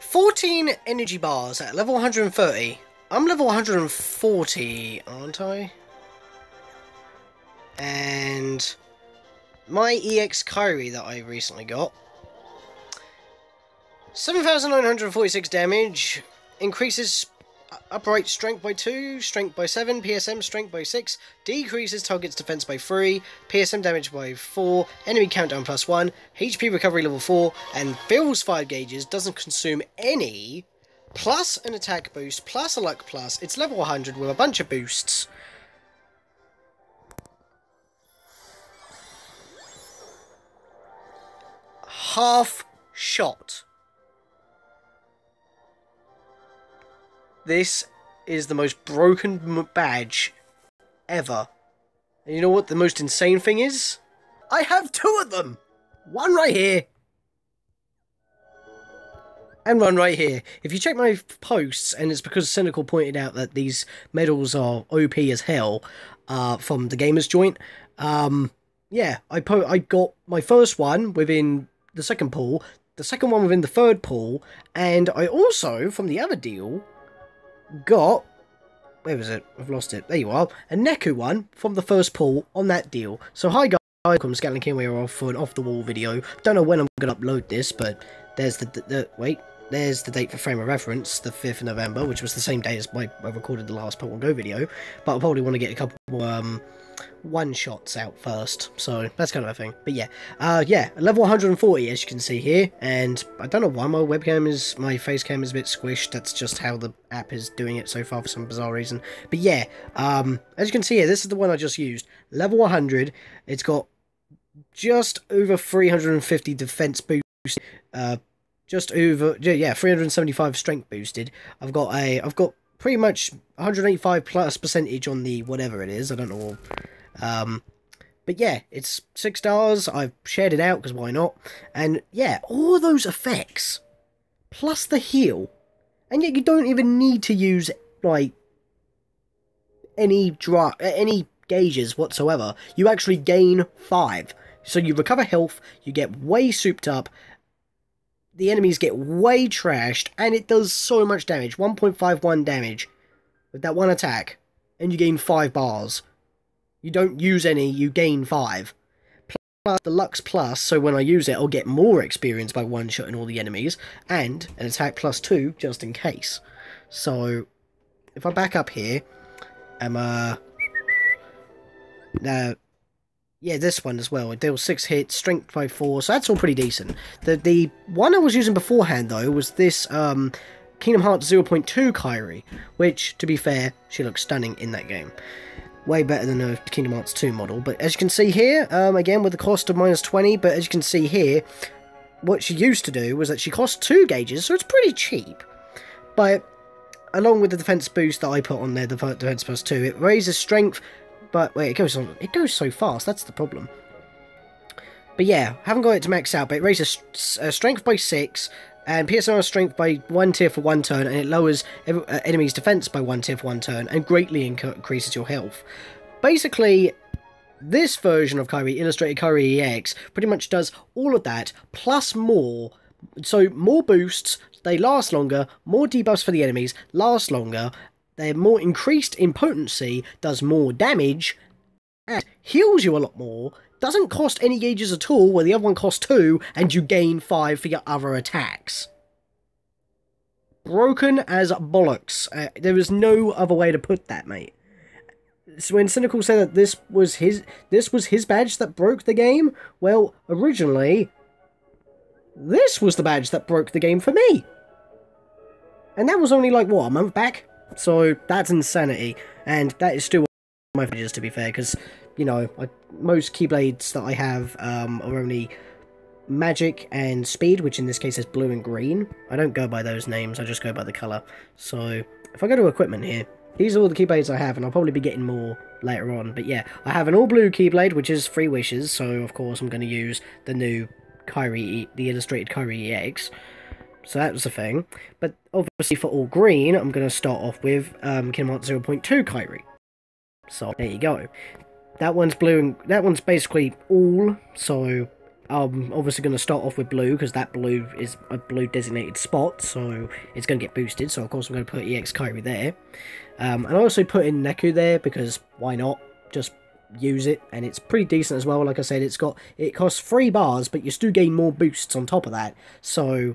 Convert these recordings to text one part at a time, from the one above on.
14 energy bars at level 130. I'm level 140, aren't I? And my EX Kairi that I recently got. 7,946 damage, increases upright strength by 2, strength by 7, PSM strength by 6, decreases target's defense by 3, PSM damage by 4, enemy countdown plus 1, HP recovery level 4, and fills 5 gauges, doesn't consume any, plus an attack boost, plus a luck plus. It's level 100 with a bunch of boosts. Half shot. This is the most broken badge ever. And you know what the most insane thing is? I have 2 of them! One right here. And one right here. If you check my posts, and it's because Cynical pointed out that these medals are OP as hell, from the Gamers Joint, yeah, I got my first one within the second pool, the second one within the third pool, and I also, from the other deal, got, where was it? I've lost it. There you are. A Neku one from the first pool on that deal. So hi guys, welcome to Scaling King. We're off for an off the wall video. Don't know when I'm going to upload this, but there's there's the date for frame of reference, the 5th of November, which was the same day as I recorded the last Pokemon Go video. But I probably want to get a couple more one-shots out first, so that's kind of a thing. But yeah, yeah, level 140 as you can see here, and I don't know why my face cam is a bit squished. That's just how the app is doing it so far for some bizarre reason. But yeah, as you can see here, this is the one I just used. Level 100, it's got just over 350 defense boost, just over, yeah, 375 strength boosted. I've got pretty much 185 plus percentage on the whatever it is, I don't know. But yeah, it's 6 stars. I've shared it out because why not? And yeah, all those effects plus the heal, and yet you don't even need to use like any gauges whatsoever. You actually gain 5, so you recover health, you get way souped up, the enemies get way trashed, and it does so much damage, 1.51 damage with that one attack, and you gain 5 bars. You don't use any, you gain 5. Plus the Lux Plus, so when I use it, I'll get more experience by one-shotting all the enemies, and an attack plus 2, just in case. So, if I back up here, yeah, this one as well. It deals 6 hits, strength by 4, so that's all pretty decent. The one I was using beforehand, though, was this Kingdom Hearts 0.2 Kairi, which, to be fair, she looks stunning in that game. Way better than a Kingdom Hearts 2 model. But as you can see here, again, with the cost of -20, but as you can see here, what she used to do was that she cost 2 gauges, so it's pretty cheap. But, along with the defense boost that I put on there, the defense plus 2, it raises strength. But wait, it goes so fast, that's the problem. But yeah, haven't got it to max out, but it raises strength by 6, and PSR strength by 1 tier for 1 turn, and it lowers enemies' defense by 1 tier for 1 turn, and greatly increases your health. Basically, this version of Kairi, Illustrated Kairi EX, pretty much does all of that, plus more. So, more boosts, they last longer, more debuffs for the enemies, last longer, they're more increased in potency, does more damage, and heals you a lot more, doesn't cost any gauges at all, where the other one costs 2, and you gain 5 for your other attacks. Broken as bollocks. There is no other way to put that, mate. So when Cynical said that this was his badge that broke the game, well, originally, this was the badge that broke the game for me. And that was only like, what, a month back? So, that's insanity, and that is still one of my badges, to be fair, because, you know, most Keyblades that I have are only Magic and Speed, which in this case is blue and green. I don't go by those names, I just go by the colour. So, if I go to equipment here, these are all the Keyblades I have, and I'll probably be getting more later on. But yeah, I have an all-blue Keyblade, which is 3 wishes, so of course I'm going to use the new Kairi, the Illustrated Kairi EX. So that was the thing. But obviously for all green, I'm going to start off with Kingdom Hearts 0.2 Kairi. So there you go. That one's blue, and that one's basically all, so I'm obviously going to start off with blue, because that blue is a blue designated spot, so it's going to get boosted, so of course I'm going to put EX Kairi there. And I also put in Neku there, because why not? Just use it, and it's pretty decent as well. Like I said, it costs 3 bars, but you still gain more boosts on top of that, so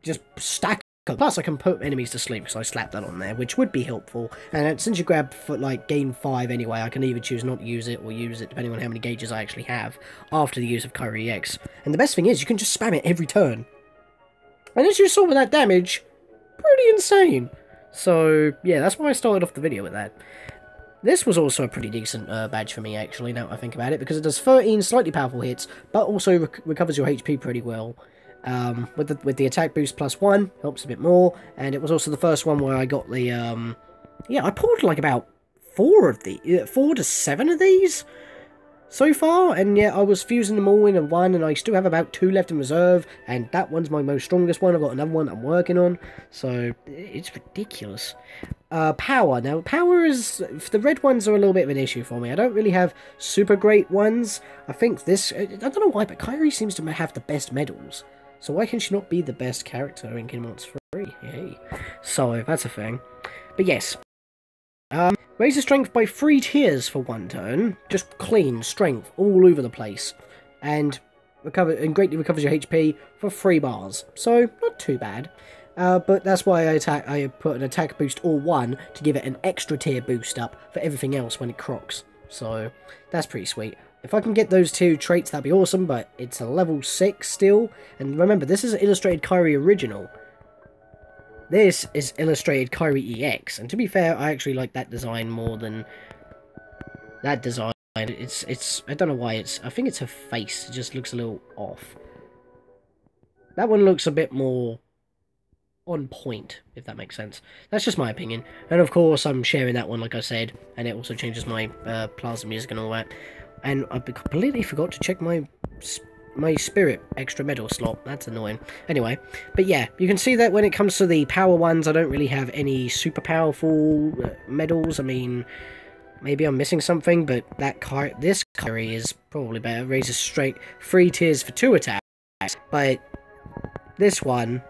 just stack. Plus, I can put enemies to sleep because I slapped that on there, which would be helpful. And since you grab for like gain 5 anyway, I can either choose not to use it or use it depending on how many gauges I actually have after the use of Kairi EX. And the best thing is, you can just spam it every turn. And as you saw with that damage, pretty insane. So yeah, that's why I started off the video with that. This was also a pretty decent badge for me, actually, now I think about it, because it does 13 slightly powerful hits, but also recovers your HP pretty well. With the attack boost +1, helps a bit more, and it was also the first one where I got the, yeah, I pulled like about 4 to 7 of these so far, and yeah, I was fusing them all in one, and I still have about 2 left in reserve, and that one's my most strongest one. I've got another one I'm working on, so it's ridiculous. Power. Now, power is... the red ones are a little bit of an issue for me. I don't really have super great ones. I think this... I don't know why, but Kairi seems to have the best medals. So why can she not be the best character in Kingdom Hearts 3? Yay. So, that's a thing. But yes. Raises strength by 3 tiers for 1 turn. Just clean strength all over the place. And greatly recovers your HP for 3 bars. So, not too bad. But that's why I put an attack boost all 1 to give it an extra tier boost up for everything else when it crocs. So, that's pretty sweet. If I can get those 2 traits, that'd be awesome, but it's a level 6 still. And remember, this is an Illustrated Kairi original. This is Illustrated Kairi EX. And to be fair, I actually like that design more than that design. It's I don't know why I think it's her face. It just looks a little off. That one looks a bit more on point, if that makes sense. That's just my opinion. And of course, I'm sharing that one, like I said, and it also changes my plaza music and all that. And I completely forgot to check my spirit extra medal slot. That's annoying. Anyway, but yeah, you can see that when it comes to the power ones, I don't really have any super powerful medals. I mean, maybe I'm missing something, but this Kairi is probably better. Raises straight 3 tiers for 2 attacks, but this one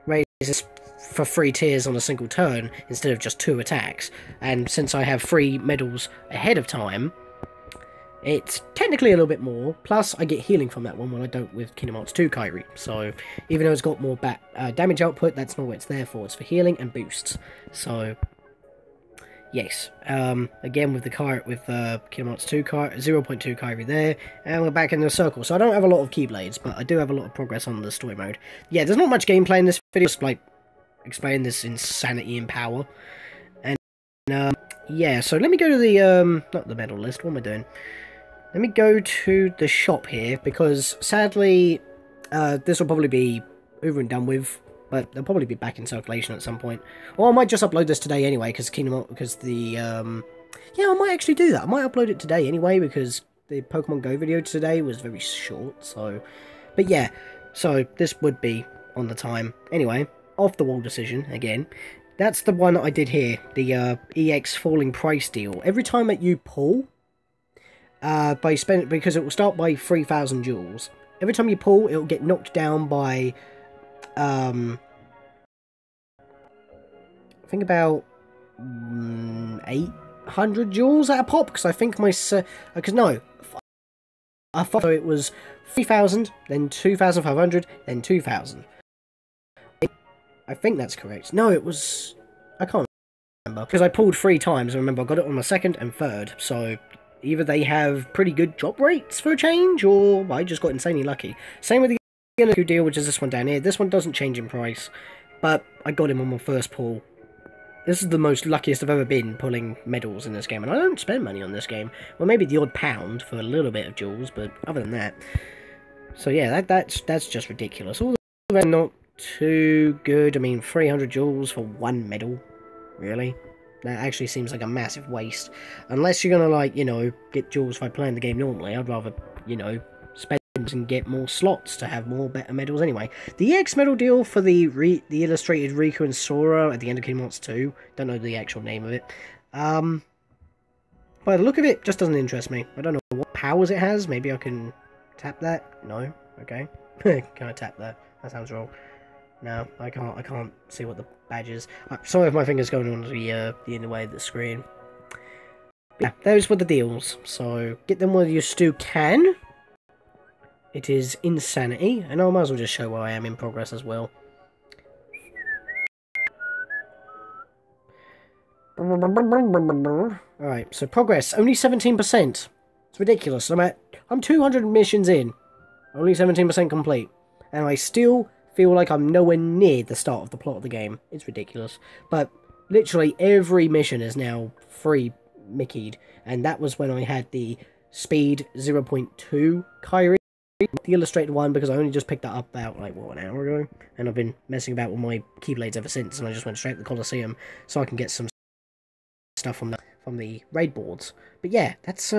raises for 3 tiers on a single turn instead of just 2 attacks. And since I have 3 medals ahead of time, it's technically a little bit more, plus I get healing from that one when I don't with Kingdom Hearts 2 Kairi. So, even though it's got more damage output, that's not what it's there for. It's for healing and boosts. So, yes. Again, with Kingdom Hearts 2 0.2 Kairi there, and we're back in the circle. So, I don't have a lot of Keyblades, but I do have a lot of progress on the story mode. Yeah, there's not much gameplay in this video, just like explaining this insanity and power. And, yeah, so let me go to the, not the medal list, what am I doing? Let me go to the shop here, because sadly, this will probably be over and done with, but they'll probably be back in circulation at some point. Or I might just upload this today anyway, because yeah, I might actually do that. I might upload it today anyway, because the Pokemon Go video today was very short, so... But yeah, so this would be on the time. Anyway, off-the-wall decision, again. That's the one that I did here, the EX falling price deal. Every time that you pull... because it will start by 3,000 jewels. Every time you pull, it will get knocked down by, I think about 800 jewels at a pop. Because I think I thought it was 3,000, then 2,500, then 2,000. I think that's correct. No, it was, I can't remember, because I pulled 3 times. I remember I got it on my 2nd and 3rd, so... Either they have pretty good drop rates for a change, or I just got insanely lucky. Same with the Neku deal, which is this one down here. This one doesn't change in price, but I got him on my first pull. This is the most luckiest I've ever been pulling medals in this game, and I don't spend money on this game. Well, maybe the odd pound for a little bit of jewels, but other than that. So yeah, that's just ridiculous. All the not too good. I mean, 300 jewels for 1 medal, really? That actually seems like a massive waste. Unless you're gonna, like, you know, get jewels by playing the game normally, I'd rather, you know, spend and get more slots to have more better medals anyway. The EX medal deal for the illustrated Riku and Sora at the end of Kingdom Hearts 2, don't know the actual name of it, by the look of it, just doesn't interest me. I don't know what powers it has, maybe I can tap that? No? Okay. Can I tap that? That sounds wrong. No, I can't see what the badge is. Sorry if my finger's going on the inner way of the screen. But yeah, those were the deals. So, get them while you still can. It is insanity. And I might as well just show where I am in progress as well. Alright, so progress, only 17%. It's ridiculous. I'm 200 missions in. Only 17% complete. And I still feel like I'm nowhere near the start of the plot of the game. It's ridiculous. But literally every mission is now free Mickey'd. And that was when I had the speed 0.2 Kairi. The illustrated one, because I only just picked that up about, like, what, an hour ago? And I've been messing about with my Keyblades ever since. And I just went straight to the Colosseum so I can get some stuff from the raid boards. But yeah, that's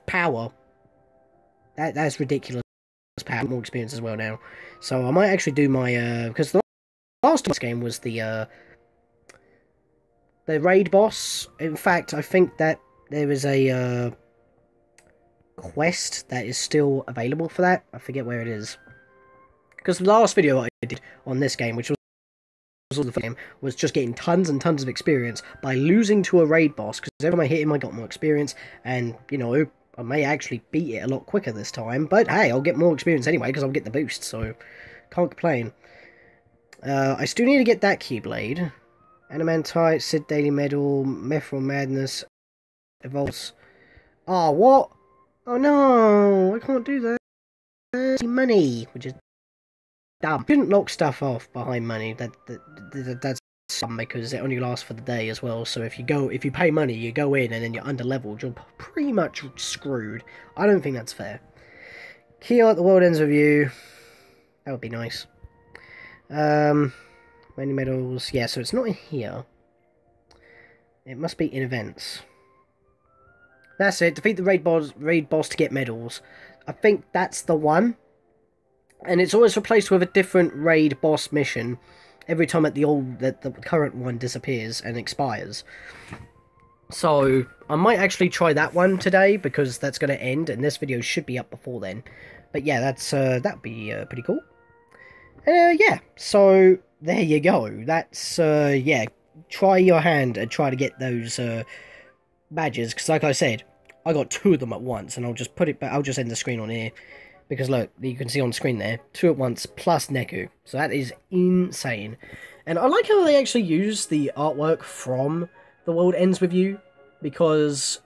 power. That's ridiculous power. More experience as well now. So I might actually do my because the last game was the raid boss. In fact, I think that there is a quest that is still available for that. I forget where it is. Because the last video I did on this game, which was all the game, was just getting tons and tons of experience by losing to a raid boss, because every time I hit him I got more experience, and, you know, I may actually beat it a lot quicker this time, but hey, I'll get more experience anyway, because I'll get the boost, so can't complain. I still need to get that Keyblade. Animantite, Sid Daily Medal, Mithril Madness, Evolves. Oh, what? Oh no, I can't do that. Money, which is dumb. You shouldn't lock stuff off behind money. That's dumb, because it only lasts for the day as well. So if you pay money, you go in and then you're under leveled, you're pretty much screwed. I don't think that's fair. Key at the World Ends Review. That would be nice. Many medals. Yeah, so it's not in here. It must be in events. That's it. Defeat the raid boss to get medals. I think that's the one. And it's always replaced with a different raid boss mission every time the current one disappears and expires. So I might actually try that one today, because that's going to end, and this video should be up before then. But yeah, that'd be pretty cool. Yeah, so there you go. That's yeah, try your hand and try to get those badges, because like I said, I got 2 of them at once, and I'll just put it back. I'll just end the screen on here. Because look, you can see on screen there, 2 at once, plus Neku. So that is insane. And I like how they actually use the artwork from The World Ends With You, because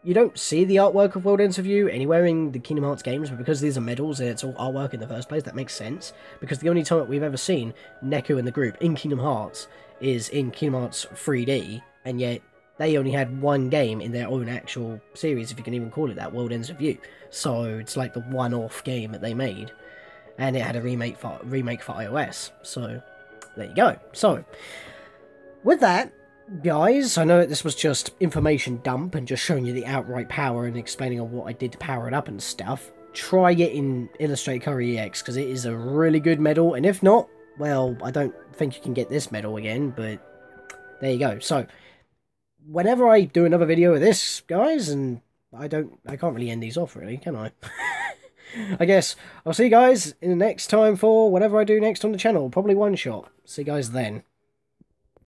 you don't see the artwork of World Ends With You anywhere in the Kingdom Hearts games, but because these are medals and it's all artwork in the first place, that makes sense. Because the only time that we've ever seen Neku and the group in Kingdom Hearts is in Kingdom Hearts 3D, and yet they only had one game in their own actual series, if you can even call it that, World Ends With You. So it's like the one-off game that they made, and it had a remake for iOS. So there you go. So with that, guys, I know that this was just information dump and just showing you the outright power and explaining on what I did to power it up and stuff. Try it in Illustrate Kairi EX, because it is a really good medal, and if not, well, I don't think you can get this medal again, but there you go. So whenever I do another video of this, guys, and I can't really end these off, really, can I? I guess I'll see you guys in the next time for whatever I do next on the channel. Probably one shot. See you guys then.